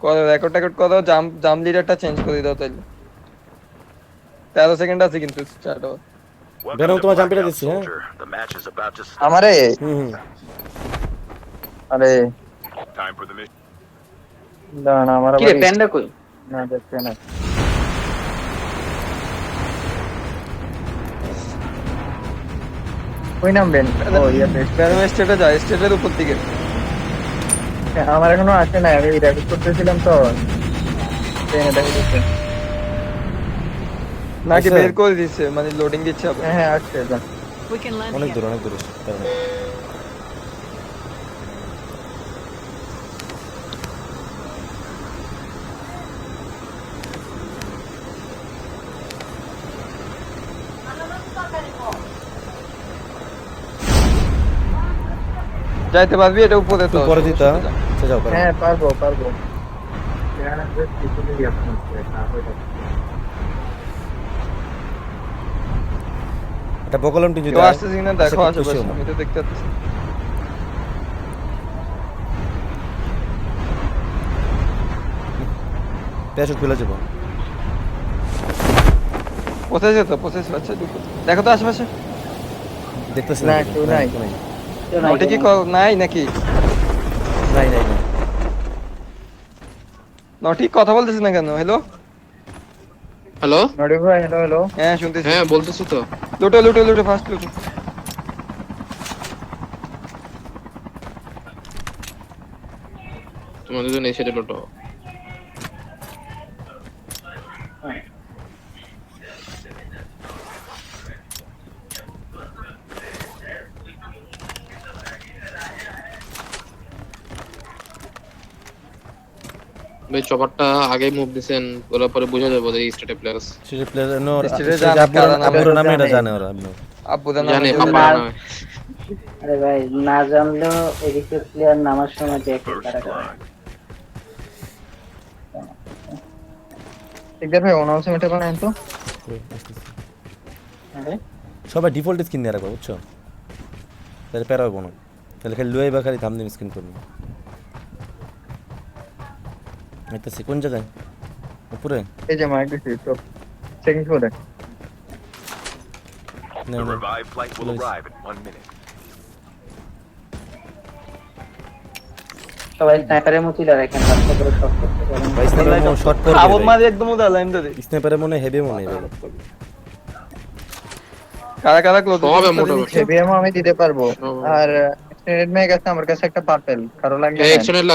Record টেকর্ড করো, জাম লিডারটা change করে দাও তাইলে। 13 সেকেন্ড আছে কিন্তু স্টার্ট হওয়ার। বেরো তোমার জাম্পিটা দিচ্ছি। হ্যাঁ আমারে হুম আরে দাঁড়ান আমার কি আবার রে প্যান্ডা কই? না দেখতে না কই নামবেন? ও ইয়াতে প্যারামে স্টেটে যা, স্টেটের উপর দিকে। আমার এখনো আসে না, আমি রেকর্ড করতেছিলাম তো ট্রেনে দেখা যাচ্ছে। নাকি আচ্ছা। বের করে দিচ্ছে, মানে লোডিং দিচ্ছে আবার। হ্যাঁ হ্যাঁ আসছে যা। We can land অনেক here. দূর অনেক দূর কারণ যাইতে পারবি? এটা উপরে তো তুই পরে দিতা সোজা যা। আচ্ছা যাও পারো। হ্যাঁ পারবো পারবো। এটা বকলম টিন যদি কেউ আয়, আসতেছে কিনা দেখো আচ্ছা, খুব খুশি আশেপাশে, হবো। আমি তো দেখতে পাচ্ছি। পেঁয়াজ খুলে যাবো। পৌঁছেছে তো, পৌঁছেছে। আচ্ছা ঢুকো। দেখো তো আশেপাশে দেখতেছি না, না কেউ নাই। কেউ নাই ওটা কি নাই নাকি? নাই নাই নাই। ঠিক কথা বলতেছিস না কেন? হ্যালো হ্যালো, নড়ি ভাই হ্যালো হ্যালো। হ্যাঁ শুনতেছি। হ্যাঁ বলতেছি তো। লুটো লুটো লুটো, ফার্স্ট লুটো। তোমাদের জন্য এসে লোটো। ভাই চপারটা আগে মুভ দিছেন, ওরা পরে বোঝা যাবে যে স্টেটে প্লেয়ার্স সেটা প্লেয়ার নো স্টেটে জানে কারা নামে। আব্বুর নামে এটা জানে। জানে ওরা আব্বু। আব্বুদের জানে নামে পাপা যদি- নামে। আরে ভাই না জানলেও এদিকে প্লেয়ার নামার সময় দেখে কারা কারা। ঠিকঠাক ভাই অনাউন্সমেন্ট বানান তো। আরে সবাই ডিফল্ট স্কিন দিয়ে রাখবো বুঝছো, তাহলে প্যারা হবো না, তাহলে খালি লুয়ে বা খালি থাম দিন স্কিন করবো। আইতাছি কোন জায়গায়? উপরে এই যে মাইক দিছি তো চেকিং করে। না The না revived flight will Nice. arrive in 1 minute. সবাই স্নাইপারের মতোই রাখেন, রাস্তা করে শট করতে পারেন। ভাই স্নাইপার শর্ট পড়বে খাবো ভাই। মারি একদম ওদের লাইন ধরে। স্নাইপারে মনে হেভি মনে হয় ভাই। কারা কারা ক্লোজ সব মোটামুটি। হেভিএমও আমি দিতে পারবো। সব- আর এক্সটেন্ডেড ম্যাগ আছে আমার কাছে একটা পার্পল, কারো লাগবে? এক্সটেন্ডেড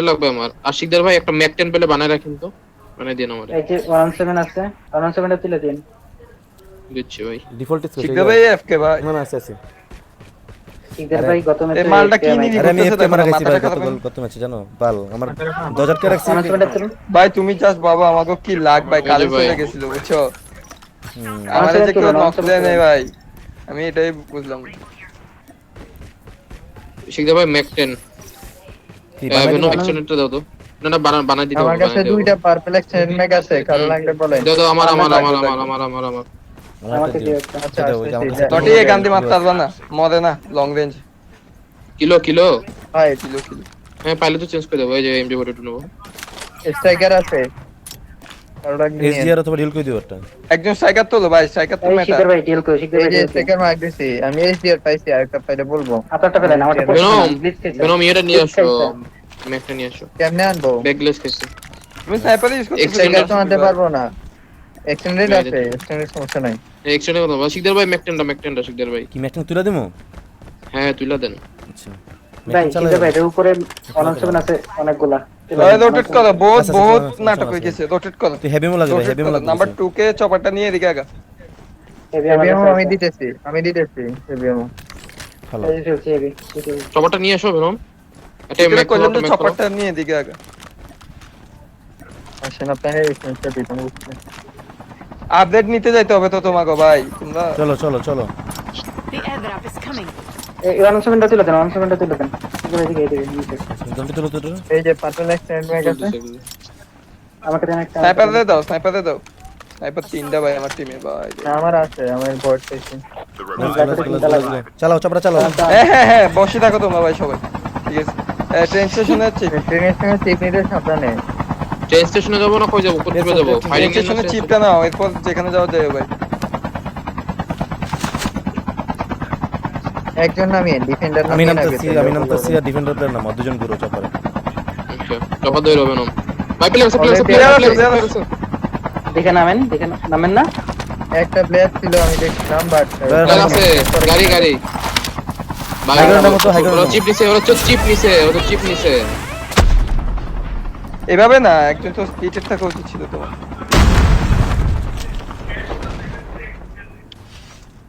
লাগবে আমার। আশিকদার ভাই একটা ম্যাক 10 পেলে বানায় রাখেন তো, বানায় দিন আমারে। এই যে 17 আছে, 17টা তুলে দিন। দিচ্ছি ভাই। ডিফল্ট স্কিন শিখবে ভাই এফকে ভাই। না না আছে আছে। ঠিকদার ভাই গত ম্যাচে এই মালটা কি নিবি? আরে আমি করতেছে এফকে মারা দেখো না, গেছি ভাই মাথাটা কত খারাপ গোল কত ম্যাচে জানো বাল আমার 2000 কে রাখছি। 17টা তুলুন। ভাই তুমি জাস্ট বাবা আমাকে কি লাগ ভাই, ওই যে কালে ভাই। চলে গেছিল বুঝছো। হুম, আমার যে কেউ তুলুন, নক 17 দেয় নাই ভাই, আমি এটাই বুঝলাম। আশিকদার ভাই ম্যাক 10 কি বানাই ভেনো দিবো? এক্সটেন্ডেডটা দাও তো। না না বানায় দিতে আমার হবে, কাছে বানায় দিতে দুইটা হবে। পার্পল এক্সটেন্ডেড ম্যাগ আছে, কারো লাগবে বলেন? দাও দাও আমার আমার আমার লাগবে, আমার লাগবে। আমার আমার আমার আমারটা আমাকে দিও। দিও একটা। আচ্ছা দাও, ওই যে আমার আসতেছি। কাছে নটি গান্ধী মারতে পারবা না, মরে না লং রেঞ্জ। Kilo kilo. ভাই কিলো কিলো হ্যাঁ পাইলে তো চেঞ্জ করে দেবো, এই যে MG42 নেবো। স্ট্রাইকার আছে, কারো লাগবে? এসডিআর অথবা ডিল করে দিও একটা। একজন স্ট্রাইকার তোলো ভাই, স্ট্রাইকার তো এই মেটা। শিকদার ভাই ডিল করো, শিকদার এই ভাই যে ডিল করো। স্ট্রাইকার মার্ক দিছি আমি, এসডিআর পাইছি, আরেকটা পাইলে বলবো। আপনারটা ফেলেন, আমারটা পড়ছে না, ভেনম ব্লিচ খেয়েছে। ভেনম এটা নিয়ে আসো, খাইছে। ম্যাকটা নিয়ে আসো। কেমনে আনবো? ব্যাকলেস খাইছে। তুমি স্নাইপার ইউজ করতেছো? স্ট্রাইকার তো আনতে পারবো না, এক্সটেন্ডেড না, আছে, এক্সটেন্ডেড সমস্যা নাই। এক্সটেন্ডে কথা আশিকদার ভাই ম্যাকটেনটা শিকদার ভাই। কি ম্যাকটা তুলে দিমু? হ্যাঁ তুইলা দেন। আচ্ছা ভাই ম্যাকটা চালাই শিকদার ভাই এর উপরে 17 আছে অনেকগুলা। ভাই রোটেট করো, বহুত আচ্ছা, বহুত আচ্ছা, নাটক আচ্ছা, হয়ে গেছে, রোটেট করো। তুই হেভি মো লাগবে হেভি মো লাগবে। নাম্বার 2 কে চপারটা নিয়ে এদিকে আগা। হেভিএমও আমি দিতেছি হেভিএমও। ভালো এই ফেলছি এবি। চপারটা নিয়ে আসো ভেনম। এটা এটা ম্যাক কইলাম যে করো। চপারটা নিয়ে এদিকে আগা। আসেন আপনাকে এক্সটেন্ডটা দিতাম বুঝছেন। আপডেট নিতে যাইতে হবে তো তোমাকে ভাই, তোমরা চলো চলো চলো। The airdrop is coming. এই 17টা তুলে দেন, 17টা তুলে দেন। শিকদার ভাই দিকে নিচে। জলদি তুলো তুলো। এই যে পার্পল এক্সটেন্ডেড ম্যাগ আছে, আমাকে দেন একটা। স্নাইপার দে দাও, স্নাইপার দে দাও। স্নাইপার তিনটা ভাই আমার টিমে ভাই। না আমার আছে, আমার বট পেয়েছি। The revived চালাও চাপড়া চালাও। হ্যাঁ বসে থাকো তোমরা ভাই সবাই, ঠিক আছে। ট্রেন স্টেশনে যাচ্ছি। ট্রেনের সঙ্গে চেক নিতে সাবধানে। ট্রেন স্টেশনে যাবো না কই যাবো কোথায় যাবো ফাইটিং স্টেশনে চিপটা নাও, এরপর যেখানে যাওয়া যাবে ভাই। একজন নামিয়ে ডিফেন্ডার আমি নামিয়ে নামতেছি আর ডিফেন্ডার প্লেয়ার নামো, দুজন ঘুরো চপারে। চপার দই হবে না ভাই প্লেয়ার আছে দেখে নামেন না। একটা প্লেয়ার ছিল আমি দেখছিলাম বাট প্লেয়ার আছে গাড়ি ভাই হাইগ্রাউন্ডের মতো, হাইগ্রাউন্ডের ওরা চিপ নিছে ওরা চিপ নিছে এভাবে না, একজন তো স্পিডের থাকা উচিত ছিল তোমার।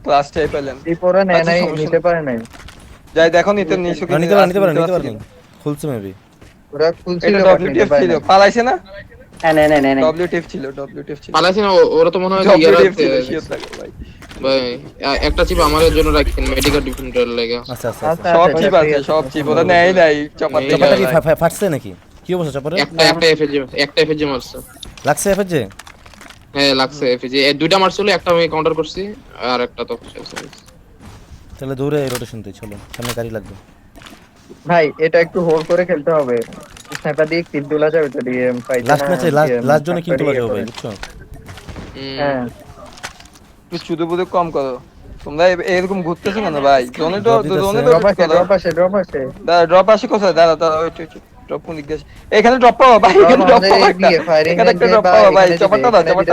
ক্লাসটাই পেলেন। রিপোরা নেয় নাই, সমস্যা নিতে পারে নাই। যাই দেখো নিতে নিছো কি নিতে পারে খুলছে মেবি। ওরা খুলছিল এটা but নিতে WTF পারে ছিল, নাই। পালাইছে না? হ্যাঁ নেই WTF ছিল। পালাইছে না ওরা তো মনে হয় যে ইয়ার WTF ছিল, শিওর থাকে ভাই। ভাই একটা চিপ আমাদের জন্য রাখেন মেডিকেল ডিফেন্ডার লাগে আচ্ছা আচ্ছা আচ্ছা, সব আচ্ছা, চিপ ঠিক আছে, আছে, সব ঠিক চিপ আছে। ওরা নেয় নাই চপার থেকে। চপারটা কি ফাটছে নাকি? কি অবস্থা চপারে? একটা এফএজি মারছে লাগছে এফএজে? হ্যাঁ লাগছে এফএজি দুইটা মারছিল, একটা আমি কাউন্টার করছি আর একটা তো তাহলে দূরে রোটেশন দিয়ে চলো, সামনে গাড়ি লাগবে। ভাই এটা একটু হোল্ড করে খেলতে হবে। স্নাইপার দিয়ে কিল তোলা যাবে তো দিয়ে ফাইট। লাস্ট ম্যাচে লাস্ট জনে কিন্তু তোলা যাবে ভাই, বুঝছো? হ্যাঁ একটু চুদুবুদু কম করো তোমরা। এরকম ঘুরতেছো কেন ভাই? জোনে তো ড্রপ আসে ড্রপ আসে কোথায়? দাঁড়া ড্রপ কোন দিক দিয়ে আসে? এখানে ড্রপ পাওয়া ভাই, এখানে ড্রপ পাওয়া একটা, এখানে একটা ড্রপ পাওয়া ভাই। চপারটা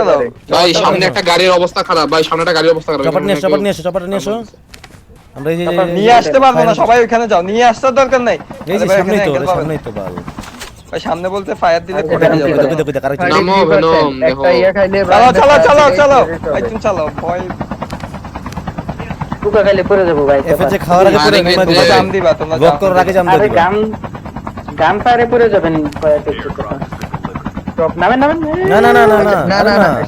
দাও ভাই সামনে একটা গাড়ির অবস্থা খারাপ ভাই, সামনে একটা গাড়ির অবস্থা খারাপ চপারটা নিয়ে এসো। আমরা এই যে নিয়ে আসতে পারবো না, সবাই ওখানে যাও, নিয়ে আসার দরকার নাই। এই যে আরে ভাই, সামনেই তো, এখানে সামনেই তো বাল। ভাই সামনে বলতে ফায়ার দিলে আচ্ছা, পড়ে এখানে যাবে। থেকে দেখো আরেকটা নামো, ভেনম, একটা দেখো। ইয়া খাইলে চালাও ভাই, তুমি চালাও ভয়। টুকা খাইলে পড়ে যাবো ভাই। এফএজে খাওয়ার আগে পুরো আরে, তোমরা জাম দিবা, তোমরা ব্লক করার আগে জাম আরে দিয়ে দিবা। গান পারে পড়ে যাবেন। নামেন না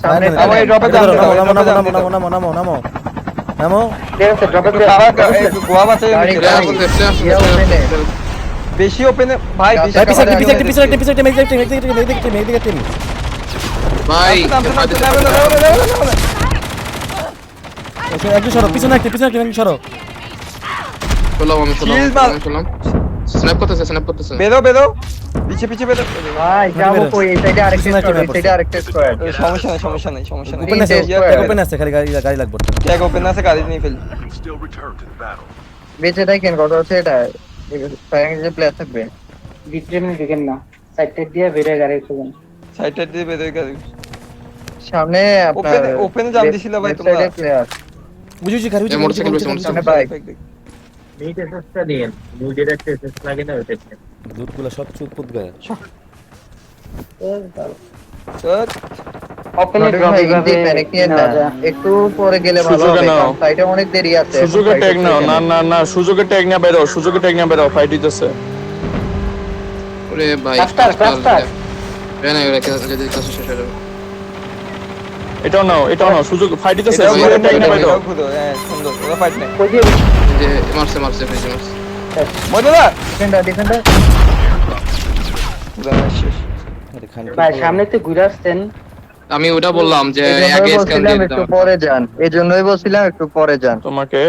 সামনে আমার এই ড্রপে জাম দাও, নামো। ঠিক আছে ড্রপে গোয়া বাঁচে ইয়া ওখানে বেশি ওপেনে ভাই, বেশি ভাই পিছনে ভাই একটু সরো, পিছনে একটু সরো। Shield মার। স্ন্যাপ করতেছে বেরো পিছে বেরো। ভাই যাবো কই? এই সাইডে আরেকটা পিছনে স্কোয়াড, এই একটা সাইডে আরেকটা স্কোয়াড। সমস্যা নেই ওপেন আছে, ওপেন আছে, খালি গাড়ি লাগবে। ট্যাগ ওপেন আছে, গাড়ি নিয়ে fail. Still return to the battle. বেঁচে থাকেন, কথা হচ্ছে এটা ফায়ারিং যে প্লেয়ার থাকবে। ভিতরে ঢুকেন না, সাইড দিয়ে বেরিয়ে গাড়ি খুঁজেন। সাইডটা দিয়ে বেরোয় গাড়ি। সামনে আপনার ওপেনে জাম দিছিল ভাই তোমরা। সাইডে প্লেয়ার বুঝেছি গাড়ি মোটরসাইকেল সামনে বাইক। নিট এসএসটা দিন, নিউজের একটা এসএস লাগে না ওটা। দুধগুলো সব চুপ পুত গায়ে। স্যার ওপেনে নট ড্রপ ভাই এইভাবে ইন্দি প্যানিক নিয়ে না, একটু পরে গেলে ভালো হবে। সাইডে অনেক দেরি আছে। সুযোগে ট্যাগ নাও, না সুযোগে ট্যাগ না বেরো, ফাইট হইতেছে। ওরে ভাই ক্লাস্টার না এরা কাছে শেষ হয়ে যাবে। এটাও নাও, সুযোগ ফাইট হইতেছে, এটাও সুযোগে ট্যাগ না বেরো। এটাও খুদো, হ্যাঁ সুন্দর, ওরা ফাইট নেই। কই দিয়ে যে মারছে ফেজি মারছে। মজা ডিফেন্ডার শেষ। ভাই সামনে তো ঘুরে আসতেন। আমি ওটা বললাম যে এজন্যই আগে স্ক্যান বলছিলাম দিয়ে একটু দিতাম। পরে যান, এজন্যই বলছিলাম একটু পরে যান। তোমাকে